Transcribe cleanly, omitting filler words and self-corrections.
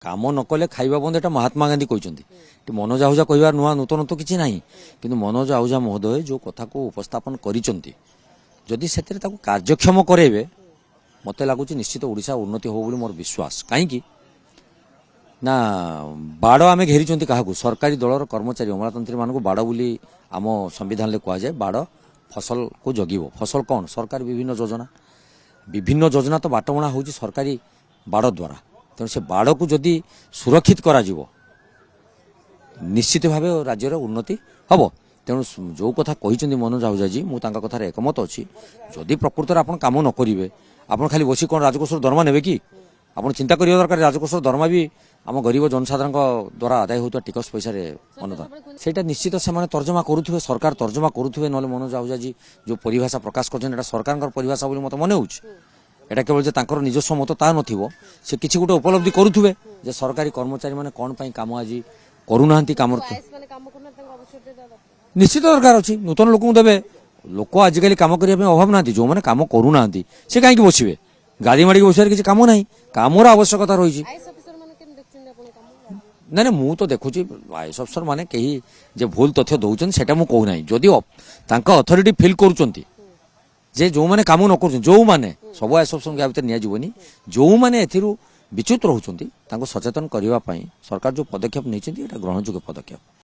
কাম নকলে খাইবা বন্ধ, এটা মহাত্মা গান্ধী କହିଛନ୍ତି। মনোজ আହୁजा କହିବାର ନୂଆ ନୂତନ ତ କିଛି ନାହିଁ, କିନ୍ତୁ ମନୋଜ ଆହୁजा ମହୋଦୟ ଯେଉଁ କଥାକୁ ଉପସ୍ଥାପନ କରିଛନ୍ତି, ଯଦି ସେଥିରେ ତାକୁ କାର୍ଯ୍ୟକ୍ଷମ କରାଇବେ ମୋତେ ଲାଗୁଛି ନିଶ୍ଚିତ ଓଡ଼ିଶା ଉନ୍ନତି ହେବ ବୋଲି ମୋର ବିଶ୍ୱାସ। କାହିଁକି ନା ବାଡ଼ ଆମେ ଘେରିଛନ୍ତି କାହାକୁ? ସରକାରୀ ଦଳର କର୍ମଚାରୀ ଅମଲାତନ୍ତ୍ରୀମାନଙ୍କୁ ବାଡ଼ ବୋଲି ଆମ ସମ୍ବିଧାନରେ କୁହାଯାଏ। ବାଡ଼ ଫସଲକୁ ଜଗିବ। ଫସଲ କ'ଣ? ସରକାର ବିଭିନ୍ନ ଯୋଜନା ତ ବାଟବଣା ହେଉଛି ସରକାରୀ ବାଡ଼ ଦ୍ୱାରା। ତେଣୁ ସେ ବାଡ଼କୁ ଯଦି ସୁରକ୍ଷିତ କରାଯିବ ନିଶ୍ଚିତ ଭାବେ ରାଜ୍ୟର ଉନ୍ନତି ହେବ। ତେଣୁ ଯେଉଁ କଥା କହିଛନ୍ତି ମନୋଜ ଆହୁଜାଜୀ, ମୁଁ ତାଙ୍କ କଥାରେ ଏକମତ ଅଛି। ଯଦି ପ୍ରକୃତରେ ଆପଣ କାମ ନ କରିବେ, ଆପଣ ଖାଲି ବସି କ'ଣ ରାଜକୋଷର ଦରମା ନେବେ କି? ଆପଣ ଚିନ୍ତା କରିବା ଦରକାର ରାଜକୋଷର ଦରମା ବି ଆମ ଗରିବ ଜନସାଧାରଣଙ୍କ ଦ୍ୱାରା ଆଦାୟ ହେଉଥିବା ଟିକସ ପଇସାରେ ଅନୁଦାନ। ସେଇଟା ନିଶ୍ଚିତ ସେମାନେ ତର୍ଜମା କରୁଥିବେ, ସରକାର ତର୍ଜମା କରୁଥିବେ। ନହେଲେ ମନୋଜ ଆହୁଜାଜୀ ଯେଉଁ ପରିଭାଷା ପ୍ରକାଶ କରିଛନ୍ତି ଏଟା ସରକାରଙ୍କର ପରିଭାଷା ବୋଲି ମୋତେ ମନେ ହେଉଛି। এটা কেবল যে তাঁর নিজস্ব মত তা নথিব, সে কিছু গোটে উপলব্ধি করুথিবে যে সরকারি কর্মচারী মানে কোন পাই কাম আজি করুনাহান্তি কাম নিশ্চিত দরকার আছে। নূতন লোক দেবে। লোক আজিকালি কাম করা অভাব না, যে কাম করুনা সে কাইকি বসবে? গাড়ি মাড়ি বসার কিছু কাম নাই, কামর আবশ্যকতা রয়েছে। না না, ମୁଁ ତ ଦେଖୁଛି ଆଇଏଏସ୍ ଅଫିସର ମାନେ କେହି ଯେ ଭୁଲ ତଥ୍ୟ ଦଉଛନ୍ତି ସେଟା ମୁଁ କହୁନାହିଁ। ଯଦି ତାଙ୍କ ଅଥରିଟି ଫିଲ୍ କରୁଛନ୍ତି ଯେ ଯେଉଁମାନେ କାମ ନ କରୁଛନ୍ତି, ଯେଉଁମାନେ ସବୁ ଆଇଏଏସ୍ ଅଫିସରଙ୍କୁ ୟା ଭିତରେ ନିଆଯିବନି, ଯେଉଁମାନେ ଏଥିରୁ ବିଚ୍ୟୁତ ରହୁଛନ୍ତି ତାଙ୍କୁ ସଚେତନ କରିବା ପାଇଁ ସରକାର ଯେଉଁ ପଦକ୍ଷେପ ନେଇଛନ୍ତି ଏଟା ଗ୍ରହଣଯୋଗ୍ୟ ପଦକ୍ଷେପ।